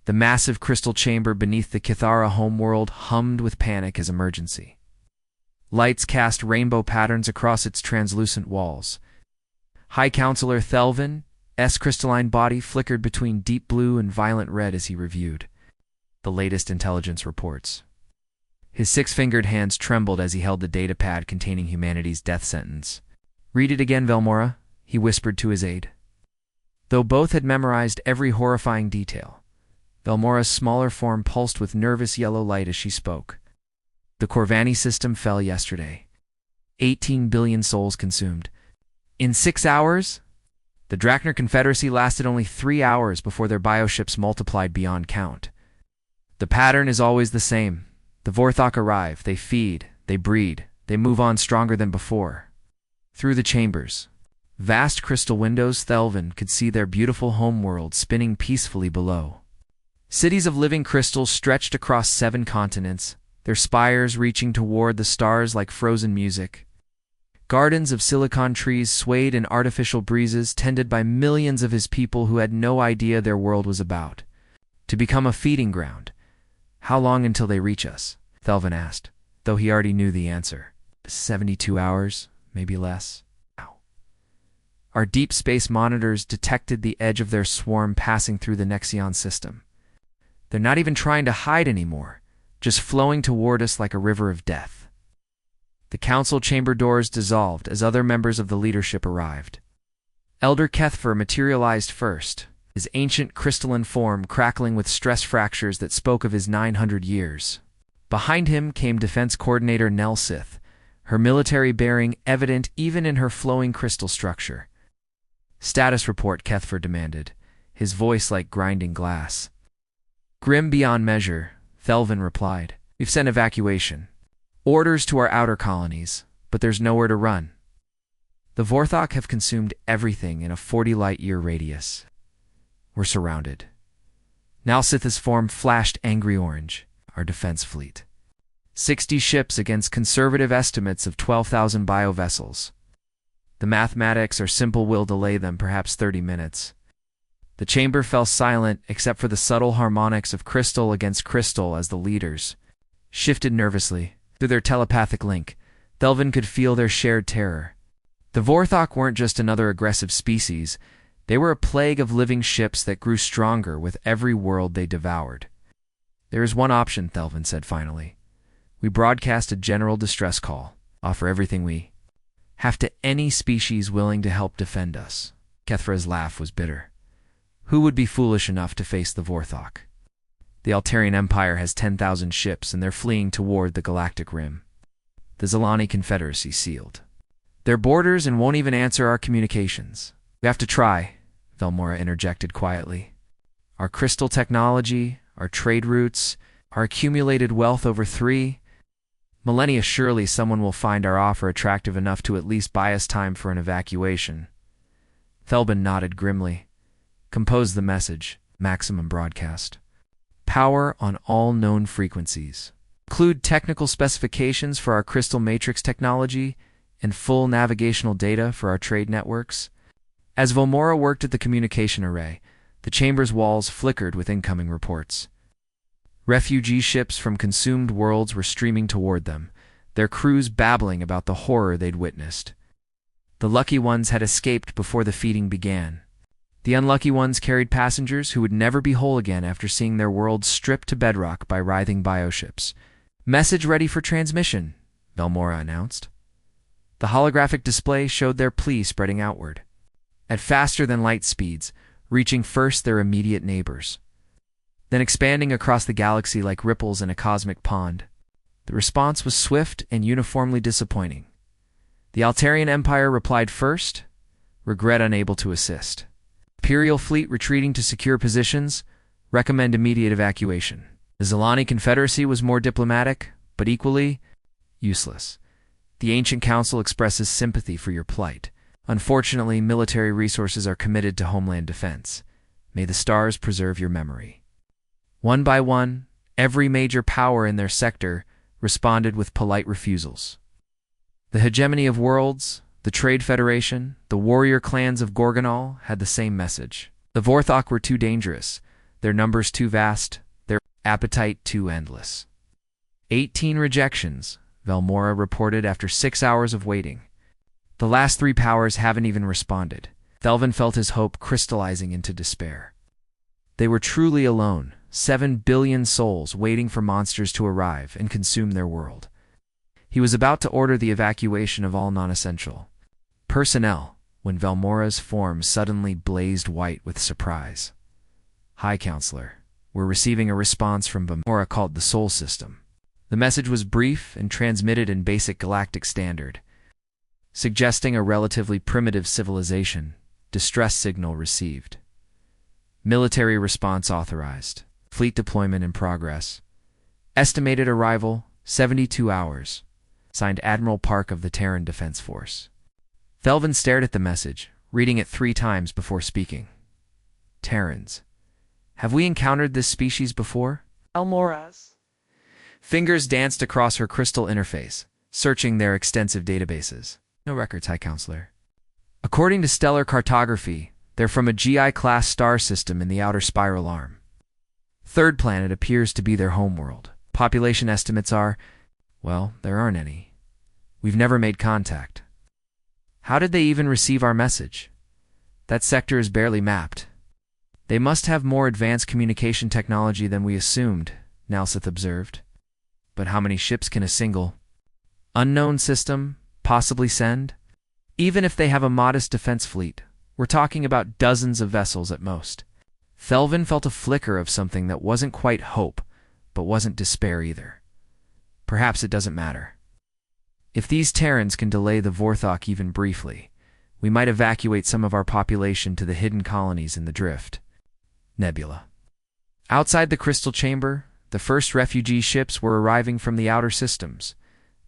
The massive crystal chamber beneath the Kithara homeworld hummed with panic as emergency. Lights cast rainbow patterns across its translucent walls. High Counselor Thelvin's crystalline body flickered between deep blue and violent red as he reviewed the latest intelligence reports. His six-fingered hands trembled as he held the datapad containing humanity's death sentence. "Read it again, Velmora," he whispered to his aide. Though both had memorized every horrifying detail, Velmora's smaller form pulsed with nervous yellow light as she spoke. "The Corvani system fell yesterday. 18 billion souls consumed. In 6 hours? The Drachner Confederacy lasted only 3 hours before their bioships multiplied beyond count. The pattern is always the same. The Vorthok arrive, they feed, they breed, they move on stronger than before." Through the chambers, vast crystal windows, Thelvin could see their beautiful homeworld spinning peacefully below. Cities of living crystals stretched across 7 continents, their spires reaching toward the stars like frozen music. Gardens of silicon trees swayed in artificial breezes tended by millions of his people who had no idea their world was about to become a feeding ground. "How long until they reach us?" Thelvin asked, though he already knew the answer. 72 hours, maybe less. Ow. Our deep space monitors detected the edge of their swarm passing through the Nexion system. They're not even trying to hide anymore, just flowing toward us like a river of death. The council chamber doors dissolved as other members of the leadership arrived. Elder Kethfer materialized first, his ancient crystalline form crackling with stress fractures that spoke of his 900 years. Behind him came Defense Coordinator Nell Sith, her military bearing evident even in her flowing crystal structure. "Status report," Kethfer demanded, his voice like grinding glass. "Grim beyond measure," Thelvin replied. "We've sent evacuation. Orders to our outer colonies, but there's nowhere to run. The Vorthok have consumed everything in a 40 light-year radius. We're surrounded." Nalsith's form flashed angry orange. "Our defense fleet. 60 ships against conservative estimates of 12,000 biovessels. The mathematics are simple, we'll delay them perhaps 30 minutes. The chamber fell silent except for the subtle harmonics of crystal against crystal as the leaders shifted nervously. Through their telepathic link, Thelvin could feel their shared terror. The Vorthok weren't just another aggressive species. They were a plague of living ships that grew stronger with every world they devoured. "There is one option," Thelvin said finally. "We broadcast a general distress call, offer everything we have to any species willing to help defend us." Kethra's laugh was bitter. "Who would be foolish enough to face the Vorthok? The Altarian Empire has 10,000 ships and they're fleeing toward the Galactic Rim. The Zilani Confederacy sealed their borders and won't even answer our communications. We have to try," Velmora interjected quietly. "Our crystal technology, our trade routes, our accumulated wealth over 3 millennia, surely someone will find our offer attractive enough to at least buy us time for an evacuation." Thelbin nodded grimly. "Compose the message. Maximum broadcast. Power on all known frequencies. Include technical specifications for our crystal matrix technology and full navigational data for our trade networks." As Velmora worked at the communication array, the chamber's walls flickered with incoming reports. Refugee ships from consumed worlds were streaming toward them, their crews babbling about the horror they'd witnessed. The lucky ones had escaped before the feeding began. The unlucky ones carried passengers who would never be whole again after seeing their world stripped to bedrock by writhing bioships. "Message ready for transmission," Velmora announced. The holographic display showed their plea spreading outward, at faster-than-light speeds, reaching first their immediate neighbors, then expanding across the galaxy like ripples in a cosmic pond. The response was swift and uniformly disappointing. The Altarian Empire replied first, regret unable to assist. Imperial fleet retreating to secure positions, recommend immediate evacuation. The Zilani Confederacy was more diplomatic, but equally useless. The Ancient Council expresses sympathy for your plight. Unfortunately, military resources are committed to homeland defense. May the stars preserve your memory. One by one, every major power in their sector responded with polite refusals. The hegemony of worlds, the Trade Federation, the warrior clans of Gorgonol had the same message. The Vorthok were too dangerous. their numbers too vast, their appetite too endless. 18 rejections, Velmora reported after 6 hours of waiting. The last 3 powers haven't even responded. Thelvin felt his hope crystallizing into despair. They were truly alone, 7 billion souls waiting for monsters to arrive and consume their world. He was about to order the evacuation of all non-essential personnel when Velmora's form suddenly blazed white with surprise. "Hi, Counselor. We're receiving a response from Velmora called the Soul System." The message was brief and transmitted in basic galactic standard, suggesting a relatively primitive civilization. Distress signal received. Military response authorized. Fleet deployment in progress. Estimated arrival, 72 hours. Signed Admiral Park of the Terran Defense Force. Thelvin stared at the message, reading it 3 times before speaking. Terrans. Have we encountered this species before? Elmoras. Fingers danced across her crystal interface, searching their extensive databases. No records, High Counselor. According to stellar cartography, they're from a GI-class star system in the outer spiral arm. Third planet appears to be their homeworld. Population estimates are, well, there aren't any. We've never made contact. How did they even receive our message? That sector is barely mapped. They must have more advanced communication technology than we assumed, Nalsith observed. But how many ships can a single unknown system possibly send? Even if they have a modest defense fleet, we're talking about dozens of vessels at most. Thelvin felt a flicker of something that wasn't quite hope, but wasn't despair either. Perhaps it doesn't matter. If these Terrans can delay the Vorthok even briefly, we might evacuate some of our population to the hidden colonies in the drift. Nebula. Outside the crystal chamber, the first refugee ships were arriving from the outer systems,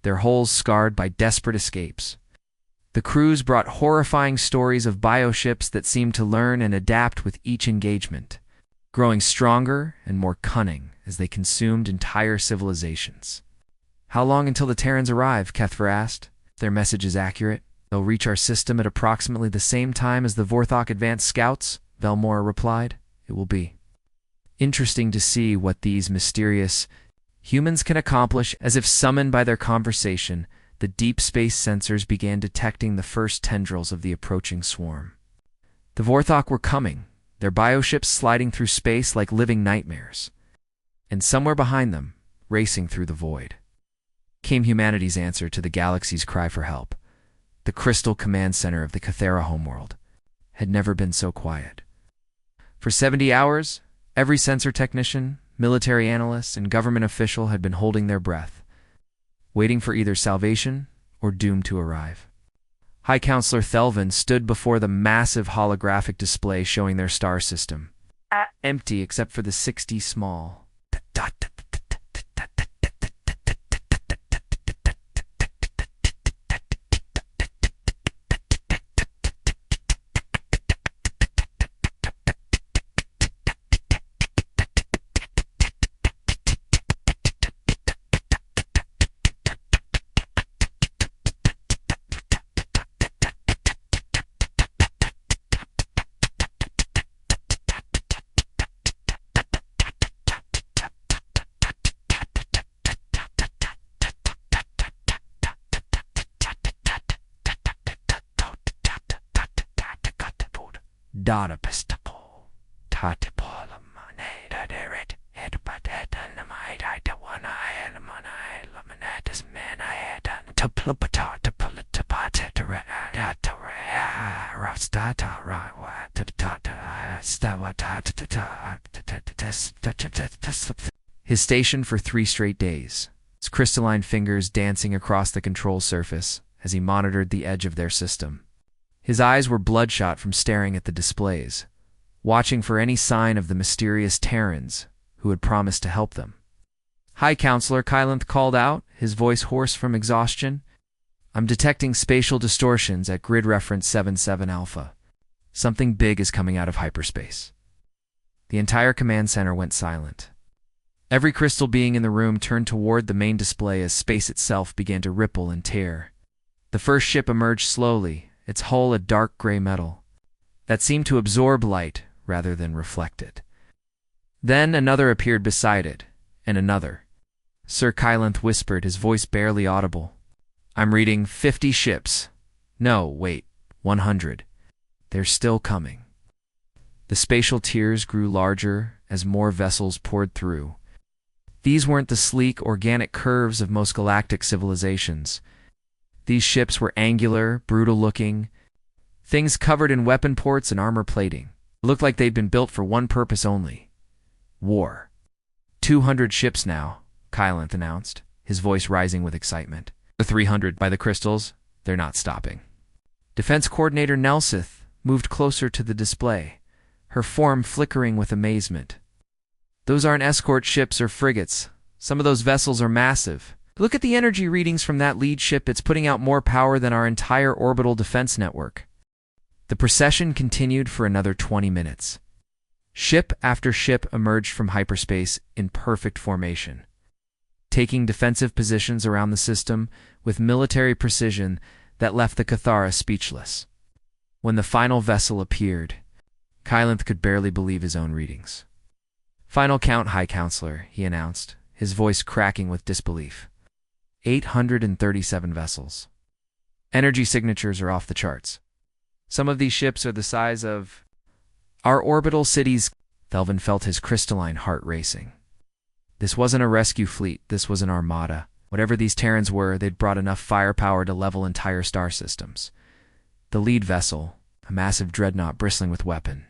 their hulls scarred by desperate escapes. The crews brought horrifying stories of bioships that seemed to learn and adapt with each engagement, growing stronger and more cunning as they consumed entire civilizations. How long until the Terrans arrive? Kethver asked. If their message is accurate, they'll reach our system at approximately the same time as the Vorthok advanced scouts, Velmora replied. It will be interesting to see what these mysterious humans can accomplish. As if summoned by their conversation, the deep space sensors began detecting the first tendrils of the approaching swarm. The Vorthok were coming, their bioships sliding through space like living nightmares. And somewhere behind them, racing through the void, came humanity's answer to the galaxy's cry for help. The crystal command center of the Cathera homeworld had never been so quiet. For 70 hours, every sensor technician, military analyst, and government official had been holding their breath, waiting for either salvation or doom to arrive. High Counselor Thelvin stood before the massive holographic display showing their star system, empty except for the 60 small His station for 3 straight days, his crystalline fingers dancing across the control surface as he monitored the edge of their system. His eyes were bloodshot from staring at the displays, watching for any sign of the mysterious Terrans who had promised to help them. "Hi, Counselor," Kylanth called out, his voice hoarse from exhaustion. "I'm detecting spatial distortions at grid reference 77 Alpha. Something big is coming out of hyperspace." The entire command center went silent. Every crystal being in the room turned toward the main display as space itself began to ripple and tear. The first ship emerged slowly, its hull a dark gray metal that seemed to absorb light rather than reflect it. Then another appeared beside it, and another. Sir Kylanth whispered, his voice barely audible. I'm reading 50 ships. No, wait, 100. They're still coming. The spatial tiers grew larger as more vessels poured through. These weren't the sleek, organic curves of most galactic civilizations. These ships were angular, brutal-looking, things covered in weapon ports and armor plating. It looked like they'd been built for one purpose only: war. 200 ships now, Kylanth announced, his voice rising with excitement. The 300 by the crystals, they're not stopping. Defense Coordinator Nelsith moved closer to the display, her form flickering with amazement. Those aren't escort ships or frigates. Some of those vessels are massive. Look at the energy readings from that lead ship. It's putting out more power than our entire orbital defense network. The procession continued for another 20 minutes. Ship after ship emerged from hyperspace in perfect formation, taking defensive positions around the system with military precision that left the Cathara speechless. When the final vessel appeared, Kylanth could barely believe his own readings. Final count, High Counselor, he announced, his voice cracking with disbelief. 837 vessels. Energy signatures are off the charts. Some of these ships are the size of our orbital cities. Thelvin felt his crystalline heart racing. This wasn't a rescue fleet, this was an armada. Whatever these Terrans were, they'd brought enough firepower to level entire star systems. The lead vessel, a massive dreadnought bristling with weapon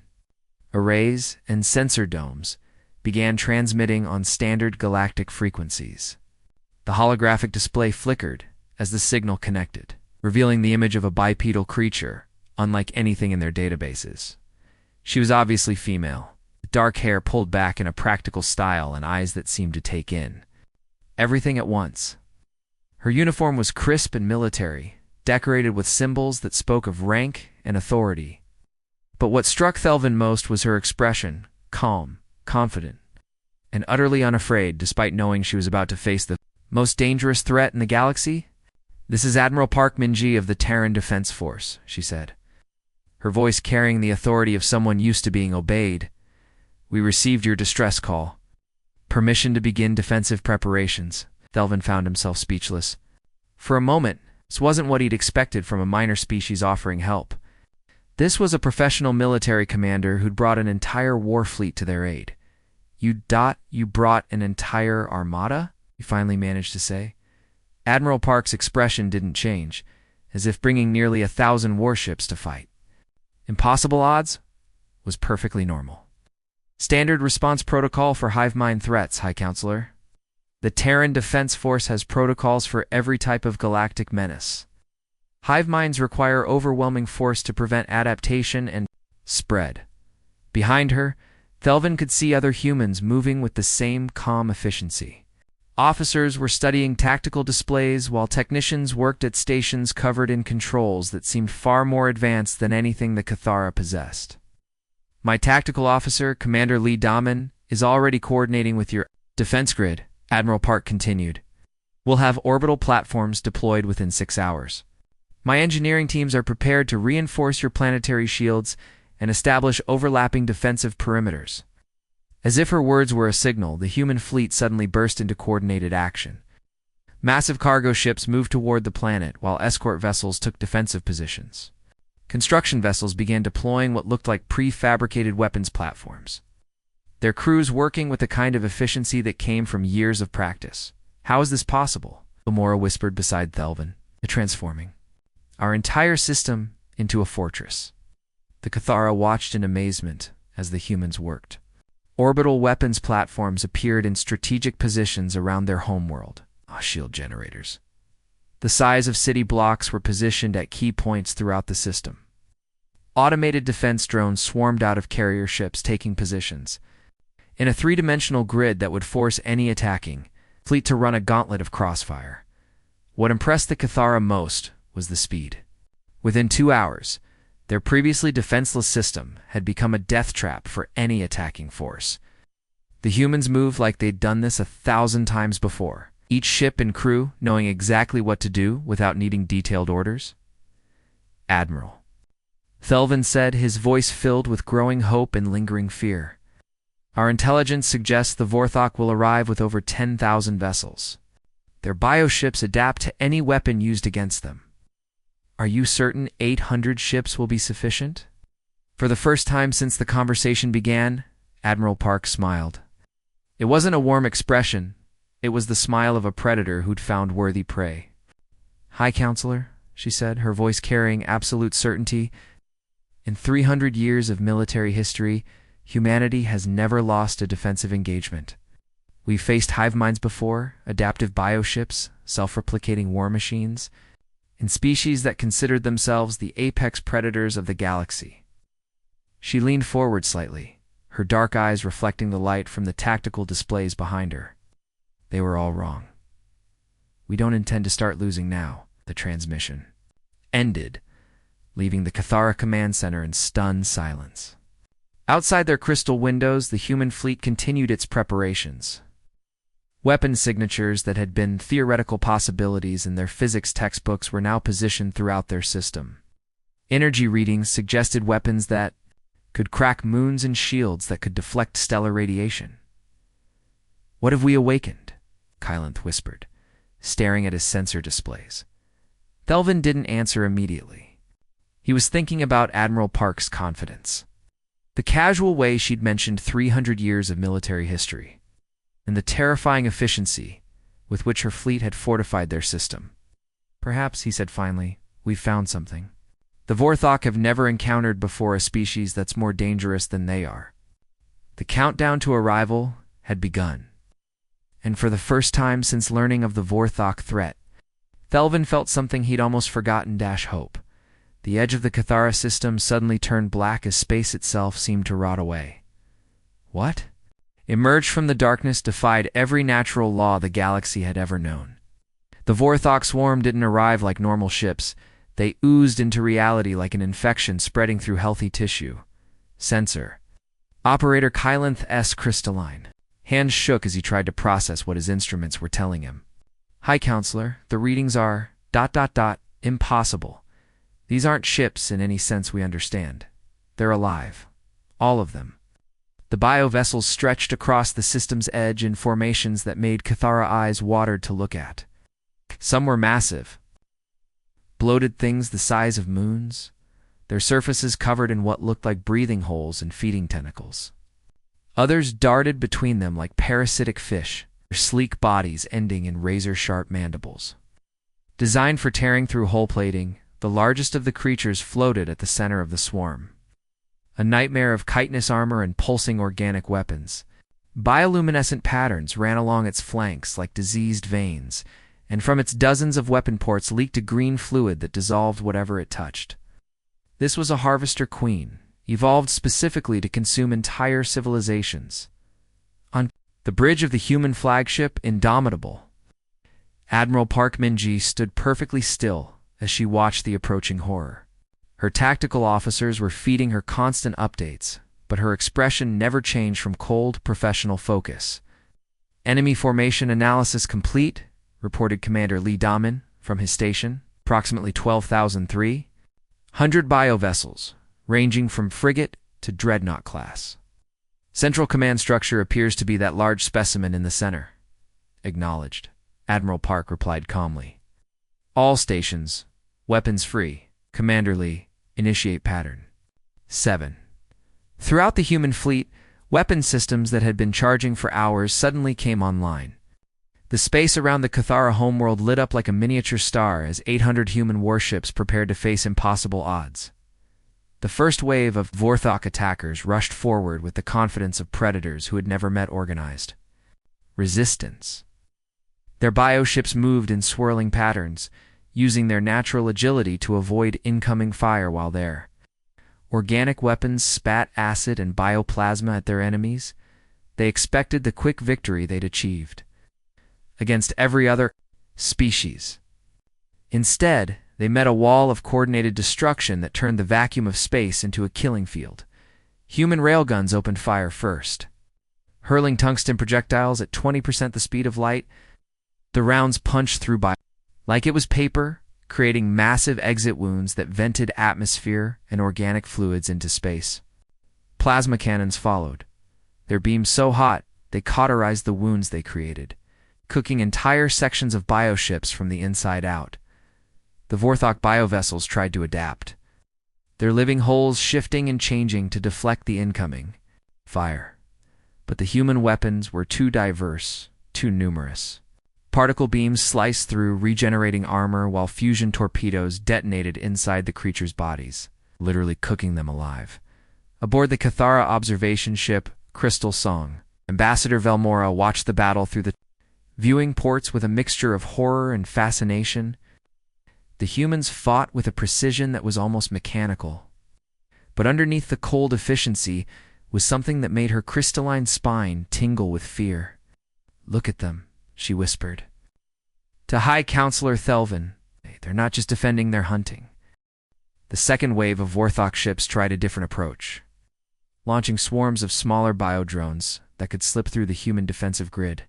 arrays and sensor domes, began transmitting on standard galactic frequencies. The holographic display flickered as the signal connected, revealing the image of a bipedal creature, unlike anything in their databases. She was obviously female, dark hair pulled back in a practical style and eyes that seemed to take in everything at once. Her uniform was crisp and military, decorated with symbols that spoke of rank and authority. But what struck Thelvin most was her expression, calm, confident, and utterly unafraid despite knowing she was about to face the most dangerous threat in the galaxy. This is Admiral Park Minji of the Terran Defense Force, she said, her voice carrying the authority of someone used to being obeyed. We received your distress call. Permission to begin defensive preparations. Thelvin found himself speechless. For a moment, this wasn't what he'd expected from a minor species offering help. This was a professional military commander who'd brought an entire war fleet to their aid. You brought an entire armada? He finally managed to say. Admiral Park's expression didn't change, as if bringing nearly 1,000 warships to fight. Impossible odds? Was perfectly normal. Standard response protocol for hive mind threats, High Counselor. The Terran Defense Force has protocols for every type of galactic menace. Hive minds require overwhelming force to prevent adaptation and spread. Behind her, Thelvin could see other humans moving with the same calm efficiency. Officers were studying tactical displays while technicians worked at stations covered in controls that seemed far more advanced than anything the Cathara possessed. My tactical officer, Commander Lee Daman, is already coordinating with your defense grid, Admiral Park continued. We'll have orbital platforms deployed within 6 hours. My engineering teams are prepared to reinforce your planetary shields and establish overlapping defensive perimeters. As if her words were a signal, the human fleet suddenly burst into coordinated action. Massive cargo ships moved toward the planet, while escort vessels took defensive positions. Construction vessels began deploying what looked like prefabricated weapons platforms, their crews working with the kind of efficiency that came from years of practice. How is this possible? Gamora whispered beside Thelvin. Transforming our entire system into a fortress. The Cathara watched in amazement as the humans worked. Orbital weapons platforms appeared in strategic positions around their homeworld. Shield generators. The size of city blocks were positioned at key points throughout the system. Automated defense drones swarmed out of carrier ships taking positions in a three-dimensional grid that would force any attacking fleet to run a gauntlet of crossfire. What impressed the Cathara most was the speed. Within 2 hours, their previously defenseless system had become a death trap for any attacking force. The humans moved like they'd done this 1,000 times before, each ship and crew knowing exactly what to do without needing detailed orders. Admiral, Thelvin said, his voice filled with growing hope and lingering fear. Our intelligence suggests the Vorthok will arrive with over 10,000 vessels. Their bioships adapt to any weapon used against them. Are you certain 800 ships will be sufficient? For the first time since the conversation began, Admiral Park smiled. It wasn't a warm expression. It was the smile of a predator who'd found worthy prey. "Hi, Counselor," she said, her voice carrying absolute certainty. "In 300 years of military history, humanity has never lost a defensive engagement. We've faced hive minds before, adaptive bioships, self-replicating war machines, and species that considered themselves the apex predators of the galaxy." She leaned forward slightly, her dark eyes reflecting the light from the tactical displays behind her. They were all wrong. "We don't intend to start losing now." The transmission ended, leaving the Cathara command center in stunned silence. Outside their crystal windows, the human fleet continued its preparations. Weapon signatures that had been theoretical possibilities in their physics textbooks were now positioned throughout their system. Energy readings suggested weapons that could crack moons and shields that could deflect stellar radiation. "What have we awakened?" Kylanth whispered, staring at his sensor displays. Thelvin didn't answer immediately. He was thinking about Admiral Park's confidence. The casual way she'd mentioned 300 years of military history, and the terrifying efficiency with which her fleet had fortified their system. "Perhaps," he said finally, "we've found something. The Vorthok have never encountered before a species that's more dangerous than they are." The countdown to arrival had begun. And for the first time since learning of the Vorthok threat, Thelvin felt something he'd almost forgotten: hope. The edge of the Cathara system suddenly turned black as space itself seemed to rot away. What? Emerged from the darkness defied every natural law the galaxy had ever known. The Vorthok swarm didn't arrive like normal ships. They oozed into reality like an infection spreading through healthy tissue. Sensor. Operator Kylanth S. Crystalline. Hands shook as he tried to process what his instruments were telling him. "Hi, Counselor. The readings are... impossible. These aren't ships in any sense we understand. They're alive. All of them." The bio-vessels stretched across the system's edge in formations that made Cathara eyes watered to look at. Some were massive. Bloated things the size of moons, their surfaces covered in what looked like breathing holes and feeding tentacles. Others darted between them like parasitic fish, their sleek bodies ending in razor-sharp mandibles. Designed for tearing through hull plating, the largest of the creatures floated at the center of the swarm. A nightmare of chitinous armor and pulsing organic weapons. Bioluminescent patterns ran along its flanks like diseased veins, and from its dozens of weapon ports leaked a green fluid that dissolved whatever it touched. This was a harvester queen, evolved specifically to consume entire civilizations. On the bridge of the human flagship, Indomitable, Admiral Park Minji stood perfectly still as she watched the approaching horror. Her tactical officers were feeding her constant updates, but her expression never changed from cold, professional focus. "Enemy formation analysis complete," reported Commander Lee Damin from his station. "Approximately 12,300 biovessels, ranging from frigate to dreadnought class. Central command structure appears to be that large specimen in the center." "Acknowledged," Admiral Park replied calmly. "All stations, weapons free. Commander Lee, initiate pattern." 7. Throughout the human fleet, weapon systems that had been charging for hours suddenly came online. The space around the Cathara homeworld lit up like a miniature star as 800 human warships prepared to face impossible odds. The first wave of Vorthok attackers rushed forward with the confidence of predators who had never met organized resistance. Their bioships moved in swirling patterns, using their natural agility to avoid incoming fire while there. Organic weapons spat acid and bioplasma at their enemies. They expected the quick victory they'd achieved against every other species. Instead, they met a wall of coordinated destruction that turned the vacuum of space into a killing field. Human railguns opened fire first. Hurling tungsten projectiles at 20% the speed of light, the rounds punched through like it was paper, creating massive exit wounds that vented atmosphere and organic fluids into space. Plasma cannons followed, Their beams so hot, they cauterized the wounds they created, cooking entire sections of bioships from the inside out. The Vorthok biovessels tried to adapt, their living holes shifting and changing to deflect the incoming fire. But the human weapons were too diverse, too numerous. Particle beams sliced through, regenerating armor, while fusion torpedoes detonated inside the creatures' bodies, literally cooking them alive. Aboard the Cathara observation ship, Crystal Song, Ambassador Velmora watched the battle through the viewing ports with a mixture of horror and fascination. The humans fought with a precision that was almost mechanical. But underneath the cold efficiency was something that made her crystalline spine tingle with fear. "Look at them," she whispered. To High Counselor Thelvin, "They're not just defending, they're hunting." The second wave of Vorthok ships tried a different approach, launching swarms of smaller biodrones that could slip through the human defensive grid.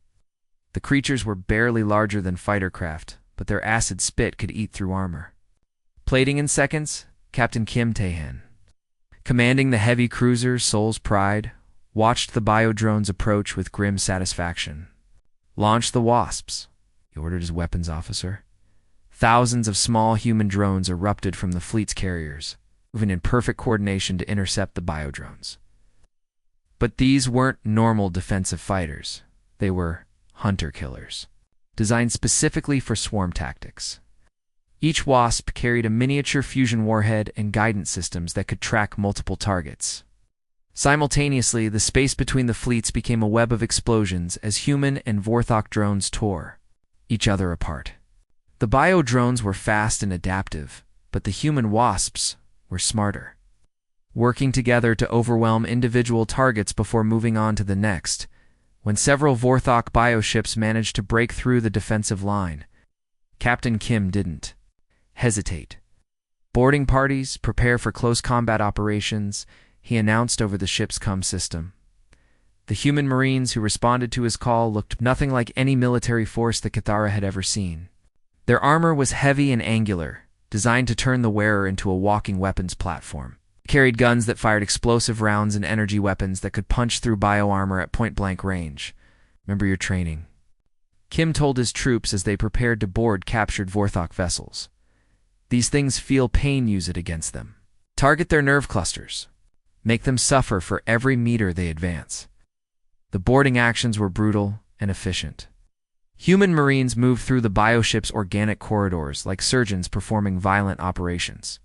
The creatures were barely larger than fighter craft, but their acid spit could eat through armor. Plating in seconds, Captain Kim Taehan, commanding the heavy cruiser Soul's Pride, watched the biodrones approach with grim satisfaction. "Launch the Wasps," he ordered his weapons officer. Thousands of small human drones erupted from the fleet's carriers, moving in perfect coordination to intercept the biodrones. But these weren't normal defensive fighters. They were hunter-killers, designed specifically for swarm tactics. Each Wasp carried a miniature fusion warhead and guidance systems that could track multiple targets. Simultaneously, the space between the fleets became a web of explosions as human and Vorthok drones tore each other apart. The bio-drones were fast and adaptive, but the human Wasps were smarter, working together to overwhelm individual targets before moving on to the next. When several Vorthok bioships managed to break through the defensive line, Captain Kim didn't hesitate. "Boarding parties, prepare for close combat operations," he announced over the ship's comm system. The human Marines who responded to his call looked nothing like any military force that Cathara had ever seen. Their armor was heavy and angular, designed to turn the wearer into a walking weapons platform. They carried guns that fired explosive rounds and energy weapons that could punch through bio-armor at point-blank range. "Remember your training," Kim told his troops as they prepared to board captured Vorthok vessels. "These things feel pain, use it against them. Target their nerve clusters. Make them suffer for every meter they advance." The boarding actions were brutal and efficient. Human Marines moved through the bioship's organic corridors like surgeons performing violent operations,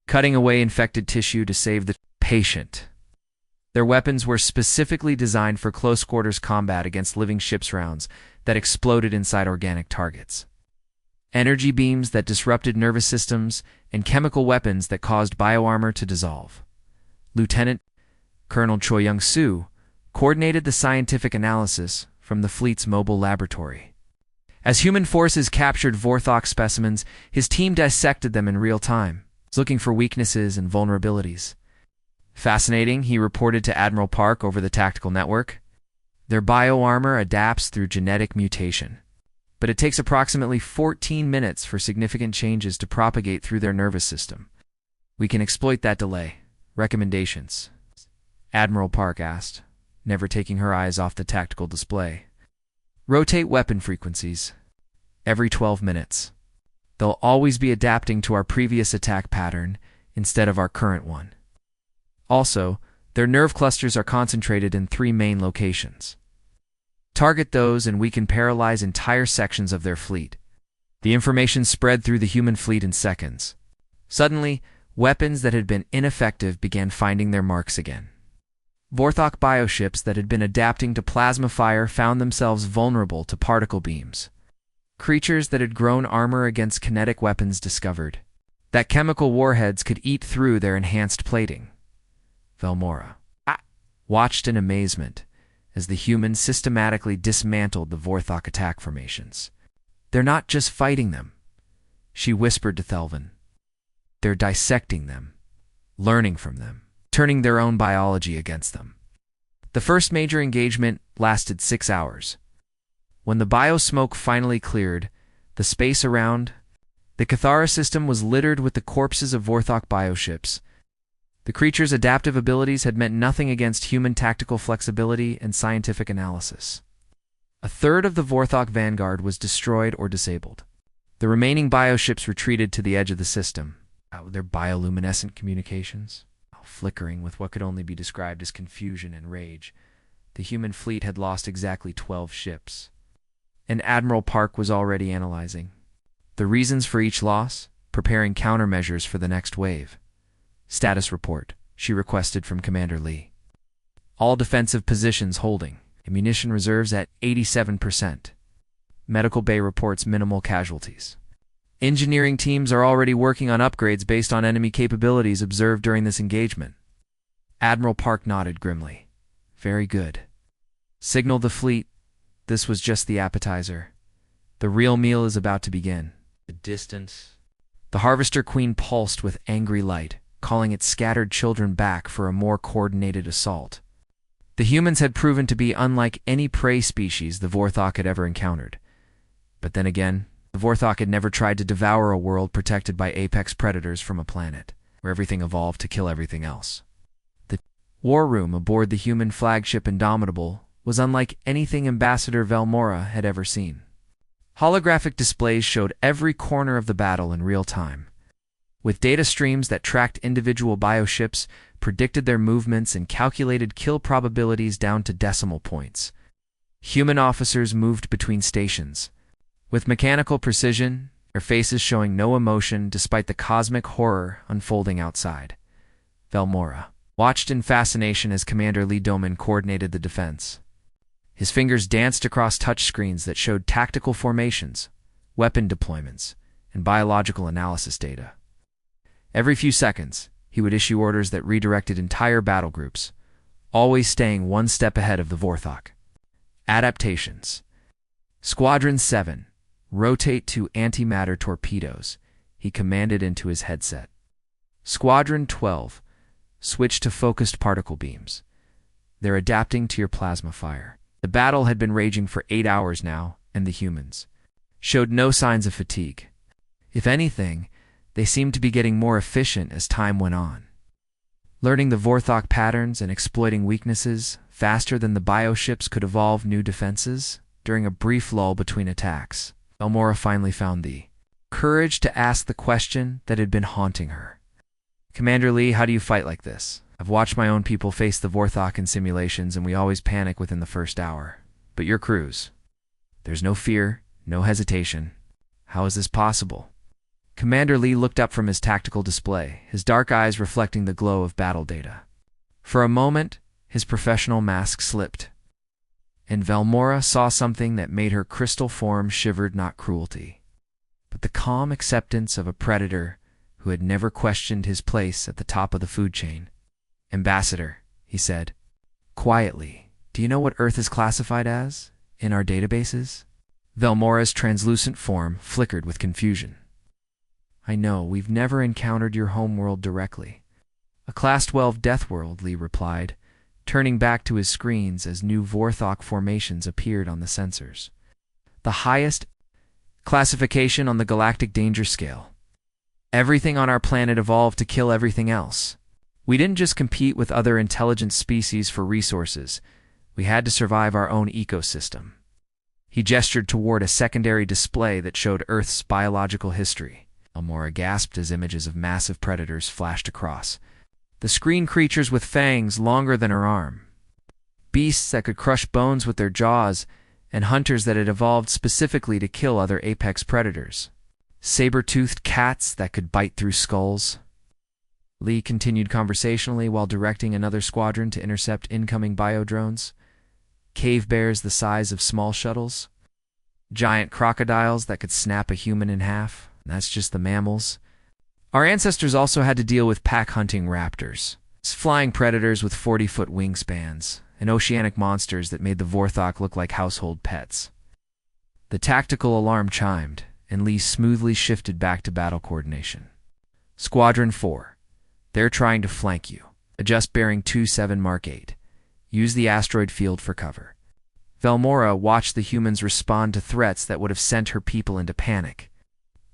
cutting away infected tissue to save the patient. Their weapons were specifically designed for close-quarters combat against living ship's rounds that exploded inside organic targets. Energy beams that disrupted nervous systems, and chemical weapons that caused bioarmor to dissolve. Lieutenant Colonel Choi Young-soo coordinated the scientific analysis from the fleet's mobile laboratory. As human forces captured Vorthok specimens, his team dissected them in real time, looking for weaknesses and vulnerabilities. "Fascinating," he reported to Admiral Park over the tactical network. "Their bioarmor adapts through genetic mutation, but it takes approximately 14 minutes for significant changes to propagate through their nervous system. We can exploit that delay. Recommendations?" Admiral Park asked, never taking her eyes off the tactical display. "Rotate weapon frequencies every 12 minutes. They'll always be adapting to our previous attack pattern instead of our current one. Also, their nerve clusters are concentrated in 3 main locations. Target those and we can paralyze entire sections of their fleet." The information spread through the human fleet in seconds. Suddenly, weapons that had been ineffective began finding their marks again. Vorthok bioships that had been adapting to plasma fire found themselves vulnerable to particle beams. Creatures that had grown armor against kinetic weapons discovered that chemical warheads could eat through their enhanced plating. Velmora watched in amazement as the humans systematically dismantled the Vorthok attack formations. "They're not just fighting them," she whispered to Thelvin. "They're dissecting them, learning from them, turning their own biology against them." The first major engagement lasted 6 hours. When the biosmoke finally cleared, the space around the Cathara system was littered with the corpses of Vorthok bioships. The creature's adaptive abilities had meant nothing against human tactical flexibility and scientific analysis. A third of the Vorthok vanguard was destroyed or disabled. The remaining bioships retreated to the edge of the system, out with their bioluminescent communications, flickering with what could only be described as confusion and rage. The human fleet had lost exactly 12 ships. And Admiral Park was already analyzing the reasons for each loss, preparing countermeasures for the next wave. Status report, she requested from Commander Lee. All defensive positions holding. Ammunition reserves at 87%. Medical bay reports minimal casualties. Engineering teams are already working on upgrades based on enemy capabilities observed during this engagement. Admiral Park nodded grimly. Very good. Signal the fleet. This was just the appetizer. The real meal is about to begin. The distance. The Harvester Queen pulsed with angry light, calling its scattered children back for a more coordinated assault. The humans had proven to be unlike any prey species the Vorthok had ever encountered. But then again, the Vorthok had never tried to devour a world protected by apex predators from a planet, where everything evolved to kill everything else. The war room aboard the human flagship Indomitable was unlike anything Ambassador Velmora had ever seen. Holographic displays showed every corner of the battle in real time, with data streams that tracked individual bioships, predicted their movements, and calculated kill probabilities down to decimal points. Human officers moved between stations, with mechanical precision, their faces showing no emotion despite the cosmic horror unfolding outside. Velmora watched in fascination as Commander Lee Doman coordinated the defense. His fingers danced across touchscreens that showed tactical formations, weapon deployments, and biological analysis data. Every few seconds, he would issue orders that redirected entire battle groups, always staying one step ahead of the Vorthok. Adaptations. Squadron 7. Rotate to antimatter torpedoes, he commanded into his headset. Squadron 12. Switch to focused particle beams. They're adapting to your plasma fire. The battle had been raging for 8 hours now, and the humans showed no signs of fatigue. If anything, they seemed to be getting more efficient as time went on, learning the Vorthok patterns and exploiting weaknesses faster than the bioships could evolve new defenses. During a brief lull between attacks, Velmora finally found the courage to ask the question that had been haunting her. Commander Lee, how do you fight like this? I've watched my own people face the Vorthok in simulations, and we always panic within the first hour. But your crews, there's no fear, no hesitation. How is this possible? Commander Lee looked up from his tactical display, his dark eyes reflecting the glow of battle data. For a moment, his professional mask slipped, and Velmora saw something that made her crystal form shivered, not cruelty, but the calm acceptance of a predator who had never questioned his place at the top of the food chain. Ambassador, he said, quietly, do you know what Earth is classified as in our databases? Velmora's translucent form flickered with confusion. I know, we've never encountered your homeworld directly. A Class 12 Deathworld, Lee replied, turning back to his screens as new Vorthok formations appeared on the sensors. The highest classification on the galactic danger scale. Everything on our planet evolved to kill everything else. We didn't just compete with other intelligent species for resources. We had to survive our own ecosystem. He gestured toward a secondary display that showed Earth's biological history. Velmora gasped as images of massive predators flashed across. The screen creatures with fangs longer than her arm. Beasts that could crush bones with their jaws, and hunters that had evolved specifically to kill other apex predators. Saber-toothed cats that could bite through skulls. Lee continued conversationally while directing another squadron to intercept incoming biodrones. Cave bears the size of small shuttles. Giant crocodiles that could snap a human in half. That's just the mammals. Our ancestors also had to deal with pack-hunting raptors, flying predators with 40-foot wingspans, and oceanic monsters that made the Vorthok look like household pets. The tactical alarm chimed, and Lee smoothly shifted back to battle coordination. Squadron 4. They're trying to flank you. Adjust bearing 27 Mark 8. Use the asteroid field for cover. Velmora watched the humans respond to threats that would have sent her people into panic.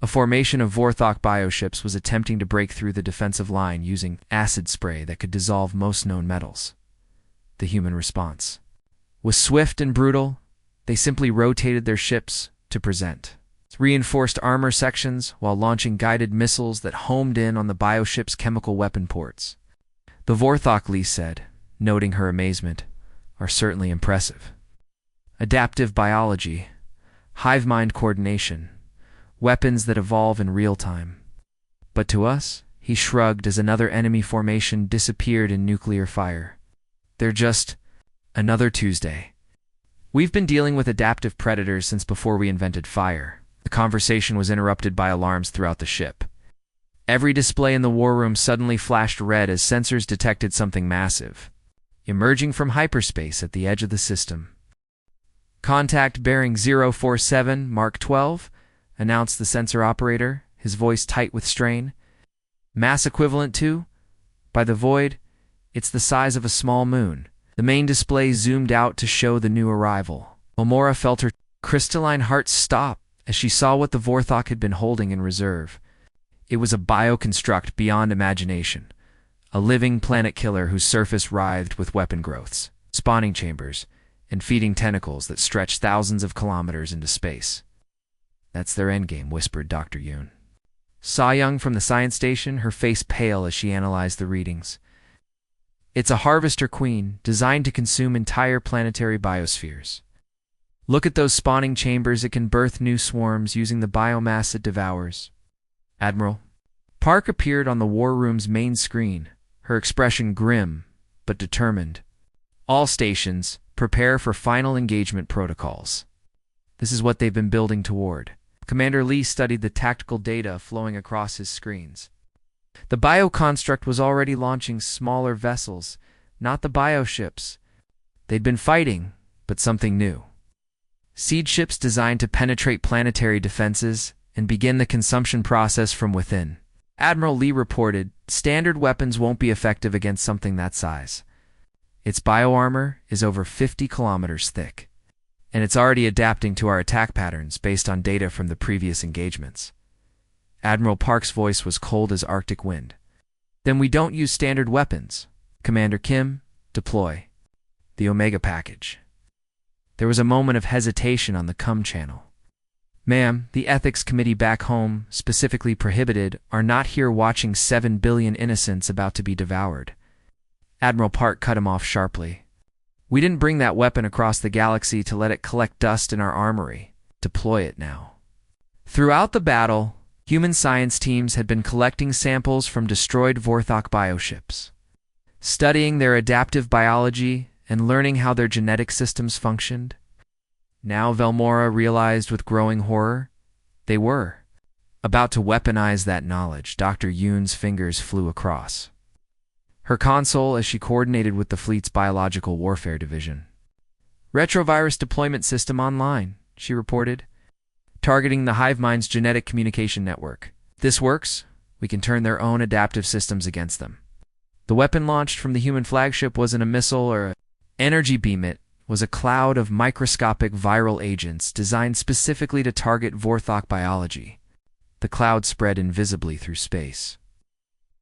A formation of Vorthok bioships was attempting to break through the defensive line using acid spray that could dissolve most known metals. The human response was swift and brutal. They simply rotated their ships to present reinforced armor sections while launching guided missiles that homed in on the bioship's chemical weapon ports. The Vorthok, Lee said, noting her amazement, are certainly impressive. Adaptive biology, hive-mind coordination, weapons that evolve in real time. But to us, he shrugged as another enemy formation disappeared in nuclear fire. They're just another Tuesday. We've been dealing with adaptive predators since before we invented fire. The conversation was interrupted by alarms throughout the ship. Every display in the war room suddenly flashed red as sensors detected something massive, emerging from hyperspace at the edge of the system. Contact bearing 047, Mark 12, announced the sensor operator, his voice tight with strain. Mass equivalent to? By the void, it's the size of a small moon. The main display zoomed out to show the new arrival. Omora felt her crystalline heart stop as she saw what the Vorthok had been holding in reserve. It was a bioconstruct beyond imagination, a living planet killer whose surface writhed with weapon growths, spawning chambers, and feeding tentacles that stretched thousands of kilometers into space. That's their endgame, whispered Dr. Yoon. Sa-young from the science station, her face pale as she analyzed the readings. It's a harvester queen designed to consume entire planetary biospheres. Look at those spawning chambers. It can birth new swarms using the biomass it devours. Admiral Park appeared on the war room's main screen, her expression grim but determined. All stations, prepare for final engagement protocols. This is what they've been building toward. Commander Lee studied the tactical data flowing across his screens. The bioconstruct was already launching smaller vessels, not the bioships. They'd been fighting, but something new. Seed ships designed to penetrate planetary defenses and begin the consumption process from within. Admiral Lee reported, standard weapons won't be effective against something that size. Its bioarmor is over 50 kilometers thick, and it's already adapting to our attack patterns based on data from the previous engagements. Admiral Park's voice was cold as Arctic wind. Then we don't use standard weapons. Commander Kim, deploy the Omega package. There was a moment of hesitation on the COM channel. Ma'am, the ethics committee back home, specifically prohibited, are not here watching 7 billion innocents about to be devoured. Admiral Park cut him off sharply. We didn't bring that weapon across the galaxy to let it collect dust in our armory. Deploy it now. Throughout the battle, human science teams had been collecting samples from destroyed Vorthok bioships, studying their adaptive biology and learning how their genetic systems functioned. Now Velmora realized with growing horror, they were about to weaponize that knowledge. Dr. Yoon's fingers flew across her console as she coordinated with the fleet's biological warfare division. Retrovirus deployment system online, she reported, targeting the hive mind's genetic communication network. If this works, we can turn their own adaptive systems against them. The weapon launched from the human flagship wasn't a missile or an energy beam. It was a cloud of microscopic viral agents designed specifically to target Vorthok biology. The cloud spread invisibly through space,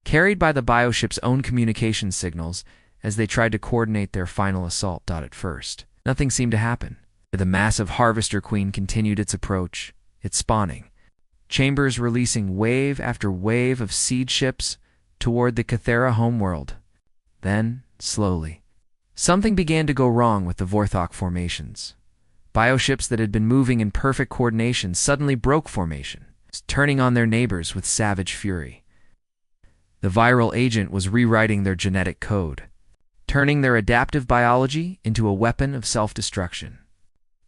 carried by the bioship's own communication signals as they tried to coordinate their final assault. At first, nothing seemed to happen. The massive harvester queen continued its approach, its spawning chambers releasing wave after wave of seed ships toward the Cathera homeworld. Then, slowly, something began to go wrong with the Vorthok formations. Bioships that had been moving in perfect coordination suddenly broke formation, turning on their neighbors with savage fury. The viral agent was rewriting their genetic code, turning their adaptive biology into a weapon of self-destruction.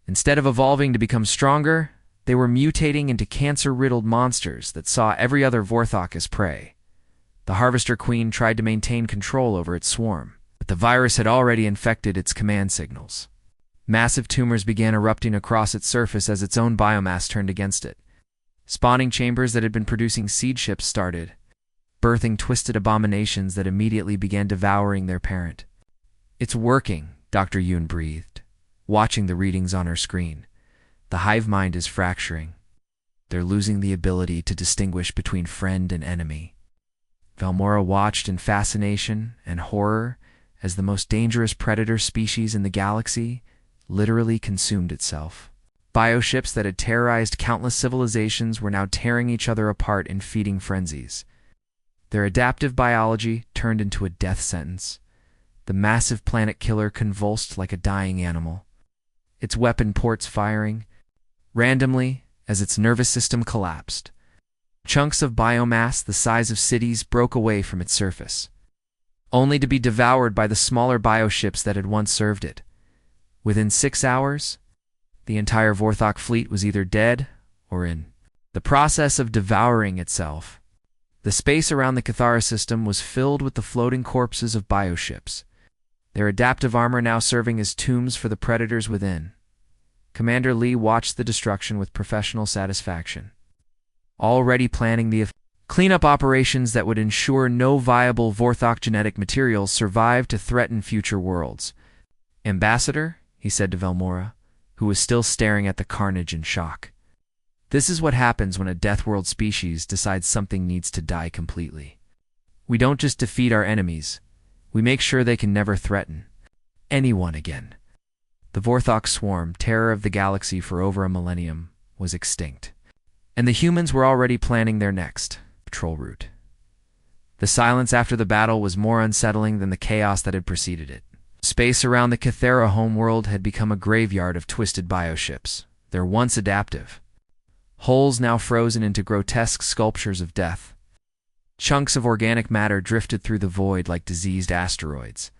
Instead of evolving to become stronger, they were mutating into cancer-riddled monsters that saw every other Vorthok as prey. The Harvester Queen tried to maintain control over its swarm, but the virus had already infected its command signals. Massive tumors began erupting across its surface as its own biomass turned against it. Spawning chambers that had been producing seed ships started, birthing twisted abominations that immediately began devouring their parent. It's working, Dr. Yoon breathed, watching the readings on her screen. The hive mind is fracturing. They're losing the ability to distinguish between friend and enemy. Valmora watched in fascination and horror as the most dangerous predator species in the galaxy literally consumed itself. Bioships that had terrorized countless civilizations were now tearing each other apart in feeding frenzies. Their adaptive biology turned into a death sentence. The massive planet killer convulsed like a dying animal, its weapon ports firing randomly as its nervous system collapsed. Chunks of biomass the size of cities broke away from its surface, only to be devoured by the smaller bioships that had once served it. Within 6 hours, the entire Vorthok fleet was either dead or in the process of devouring itself. The space around the Cathara system was filled with the floating corpses of bioships, their adaptive armor now serving as tombs for the predators within. Commander Lee watched the destruction with professional satisfaction, already planning the cleanup operations that would ensure no viable Vorthok genetic materials survived to threaten future worlds. "Ambassador," he said to Valmora, who was still staring at the carnage in shock. "This is what happens when a Deathworld species decides something needs to die completely. We don't just defeat our enemies, we make sure they can never threaten anyone again." The Vorthok swarm, terror of the galaxy for over a millennium, was extinct, and the humans were already planning their next patrol route. The silence after the battle was more unsettling than the chaos that had preceded it. Space around the Cathara homeworld had become a graveyard of twisted bioships, their once adaptive hulls now frozen into grotesque sculptures of death. Chunks of organic matter drifted through the void like diseased asteroids,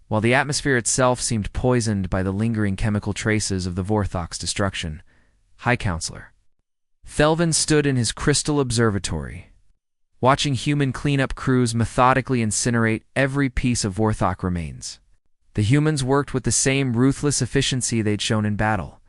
while the atmosphere itself seemed poisoned by the lingering chemical traces of the Vorthok's destruction. High Counselor Thelvin stood in his crystal observatory, watching human cleanup crews methodically incinerate every piece of Vorthok remains. The humans worked with the same ruthless efficiency they'd shown in battle,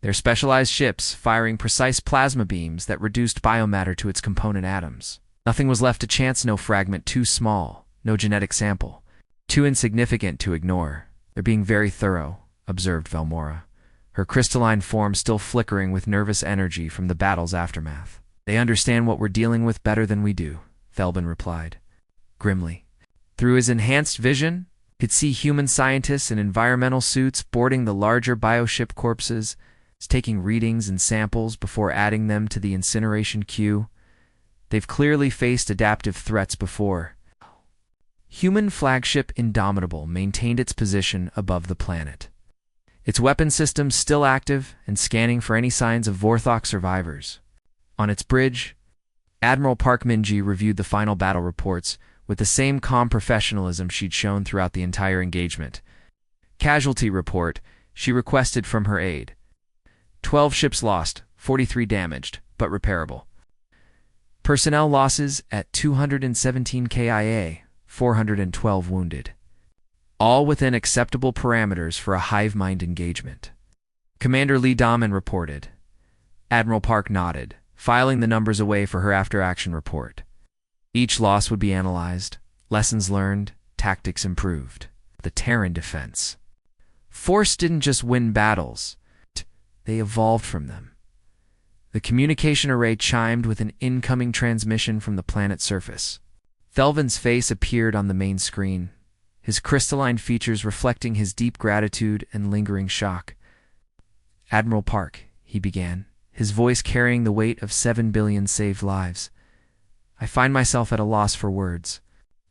their specialized ships firing precise plasma beams that reduced biomatter to its component atoms. Nothing was left to chance, no fragment too small, no genetic sample too insignificant to ignore. "They're being very thorough," observed Valmora, her crystalline form still flickering with nervous energy from the battle's aftermath. "They understand what we're dealing with better than we do," Thelbin replied, grimly. Through his enhanced vision, he could see human scientists in environmental suits boarding the larger bioship corpses, taking readings and samples before adding them to the incineration queue. They've clearly faced adaptive threats before. Human flagship Indomitable maintained its position above the planet, its weapon systems still active and scanning for any signs of Vorthok survivors. On its bridge, Admiral Park Minji reviewed the final battle reports with the same calm professionalism she'd shown throughout the entire engagement. "Casualty report," she requested from her aide. 12 ships lost, 43 damaged, but repairable. Personnel losses at 217 KIA, 412 wounded. All within acceptable parameters for a hive-mind engagement. Commander Lee Daman reported. Admiral Park nodded, filing the numbers away for her after-action report. Each loss would be analyzed, lessons learned, tactics improved. The Terran defense force didn't just win battles, they evolved from them. The communication array chimed with an incoming transmission from the planet's surface. Thelvin's face appeared on the main screen, his crystalline features reflecting his deep gratitude and lingering shock. "Admiral Park," he began, his voice carrying the weight of 7 billion saved lives. "I find myself at a loss for words.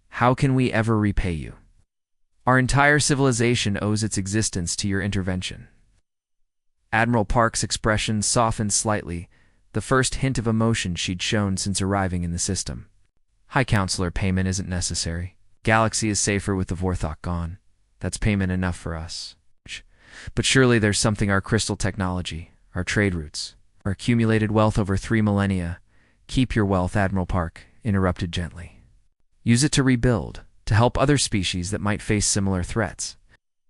How can we ever repay you? Our entire civilization owes its existence to your intervention." Admiral Park's expression softened slightly, the first hint of emotion she'd shown since arriving in the system. "High Counselor, payment isn't necessary. Galaxy is safer with the Vorthok gone. That's payment enough for us. But surely there's something our crystal technology, our trade routes, our accumulated wealth over 3 millennia." "Keep your wealth," Admiral Park interrupted gently. "Use it to rebuild, to help other species that might face similar threats.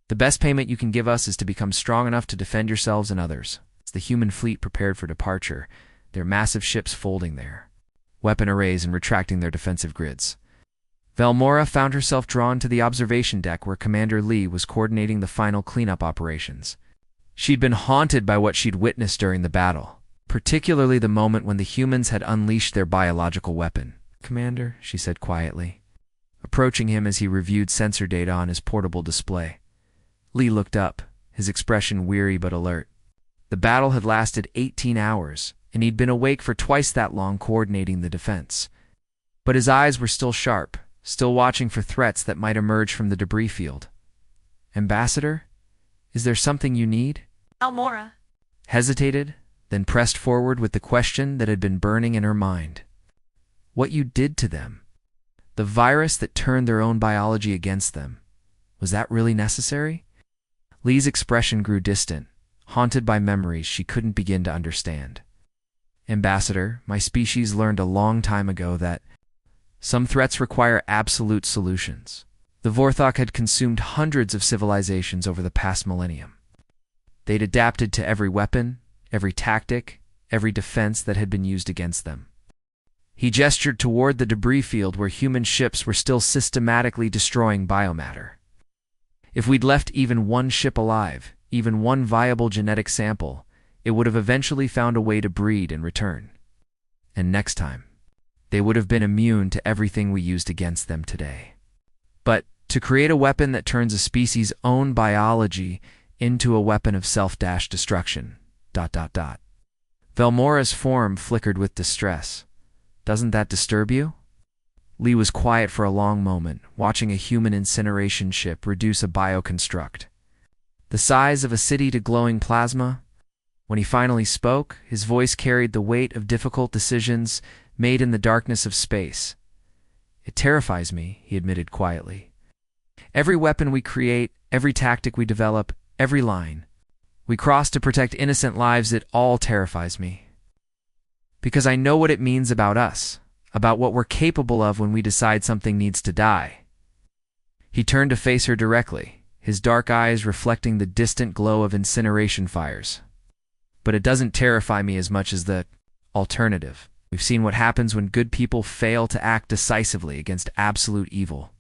The best payment you can give us is to become strong enough to defend yourselves and others." As the human fleet prepared for departure, their massive ships folding their weapon arrays and retracting their defensive grids, Valmora found herself drawn to the observation deck where Commander Lee was coordinating the final cleanup operations. She'd been haunted by what she'd witnessed during the battle. particularly the moment when the humans had unleashed their biological weapon. "Commander," she said quietly, approaching him as he reviewed sensor data on his portable display. Lee looked up, his expression weary but alert. The battle had lasted 18 hours, and he'd been awake for twice that long coordinating the defense. But his eyes were still sharp, still watching for threats that might emerge from the debris field. "Ambassador, is there something you need?" Almora Hesitated, then pressed forward with the question that had been burning in her mind. What you did to them, the virus that turned their own biology against them, was that really necessary? Lee's expression grew distant, haunted by memories she couldn't begin to understand. "Ambassador, my species learned a long time ago that some threats require absolute solutions. The Vorthok had consumed hundreds of civilizations over the past millennium. They'd adapted to every weapon, every tactic, every defense that had been used against them." He gestured toward the debris field where human ships were still systematically destroying biomatter. If we'd left even one ship alive, even one viable genetic sample, it would have eventually found a way to breed and return. And next time, they would have been immune to everything we used against them today. But to create a weapon that turns a species' own biology into a weapon of self-destruction, ... Velmora's form flickered with distress. "Doesn't that disturb you?" Lee was quiet for a long moment, watching a human incineration ship reduce a bioconstruct, the size of a city, to glowing plasma. When he finally spoke, his voice carried the weight of difficult decisions made in the darkness of space. "It terrifies me," he admitted quietly. "Every weapon we create, every tactic we develop, every line we cross to protect innocent lives, it all terrifies me. Because I know what it means about us, about what we're capable of when we decide something needs to die." He turned to face her directly, his dark eyes reflecting the distant glow of incineration fires. "But it doesn't terrify me as much as the alternative. We've seen what happens when good people fail to act decisively against absolute evil.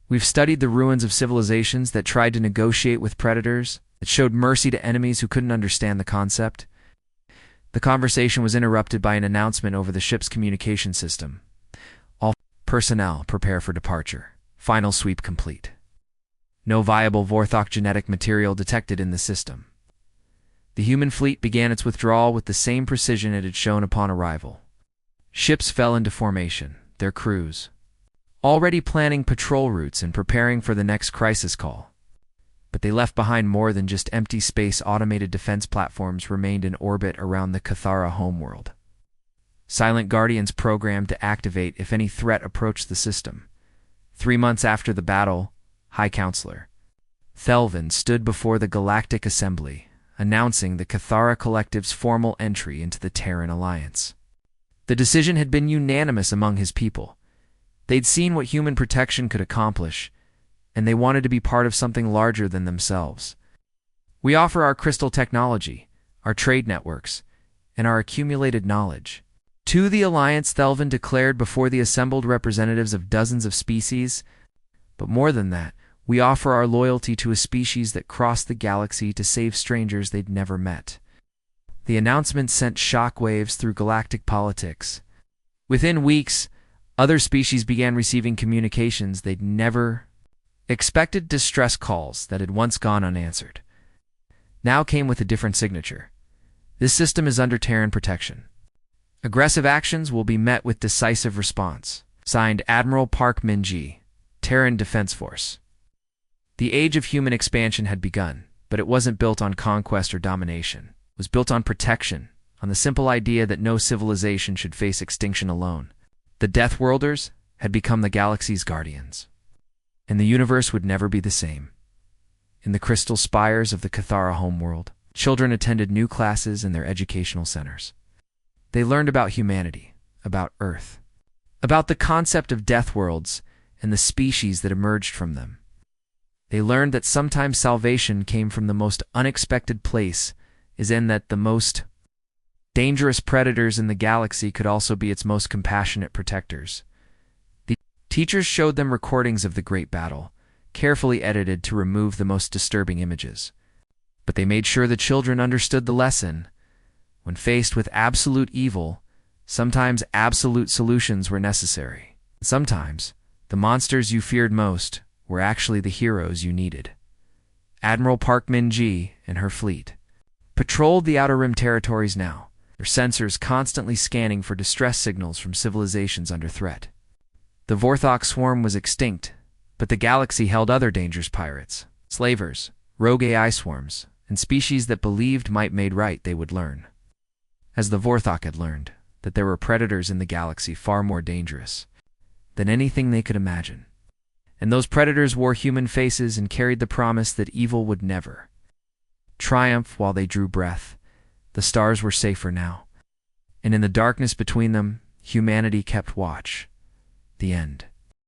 We've studied the ruins of civilizations that tried to negotiate with predators, that showed mercy to enemies who couldn't understand the concept." The conversation was interrupted by an announcement over the ship's communication system. "All personnel prepare for departure. Final sweep complete. No viable Vorthok genetic material detected in the system." The human fleet began its withdrawal with the same precision it had shown upon arrival. Ships fell into formation, their crews already planning patrol routes and preparing for the next crisis call. But they left behind more than just empty space. Automated defense platforms remained in orbit around the Cathara homeworld. Silent Guardians programmed to activate if any threat approached the system. 3 months after the battle, High Counselor Thelvin stood before the Galactic Assembly, announcing the Cathara Collective's formal entry into the Terran Alliance. The decision had been unanimous among his people. They'd seen what human protection could accomplish, and they wanted to be part of something larger than themselves. "We offer our crystal technology, our trade networks, and our accumulated knowledge to the Alliance," Thelvin declared before the assembled representatives of dozens of species. "But more than that, we offer our loyalty to a species that crossed the galaxy to save strangers they'd never met." The announcement sent shockwaves through galactic politics. Within weeks, other species began receiving communications they'd never expected, distress calls that had once gone unanswered now came with a different signature. "This system is under Terran protection. Aggressive actions will be met with decisive response." Signed, Admiral Park Min-ji, Terran Defense Force. The age of human expansion had begun, but it wasn't built on conquest or domination. It was built on protection, on the simple idea that no civilization should face extinction alone. The Deathworlders had become the galaxy's guardians, and the universe would never be the same. In the crystal spires of the Cathara homeworld, children attended new classes in their educational centers. They learned about humanity, about Earth, about the concept of Deathworlds and the species that emerged from them. They learned that sometimes salvation came from the most unexpected place, as in that the most dangerous predators in the galaxy could also be its most compassionate protectors. The teachers showed them recordings of the Great Battle, carefully edited to remove the most disturbing images. But they made sure the children understood the lesson. When faced with absolute evil, sometimes absolute solutions were necessary. Sometimes, the monsters you feared most were actually the heroes you needed. Admiral Park Min-ji and her fleet patrolled the Outer Rim territories now, their sensors constantly scanning for distress signals from civilizations under threat. The Vorthok swarm was extinct, but the galaxy held other dangerous pirates, slavers, rogue AI swarms, and species that believed might made right they would learn. As the Vorthok had learned, that there were predators in the galaxy far more dangerous than anything they could imagine. And those predators wore human faces and carried the promise that evil would never triumph. While they drew breath, the stars were safer now, and in the darkness between them, humanity kept watch. The end.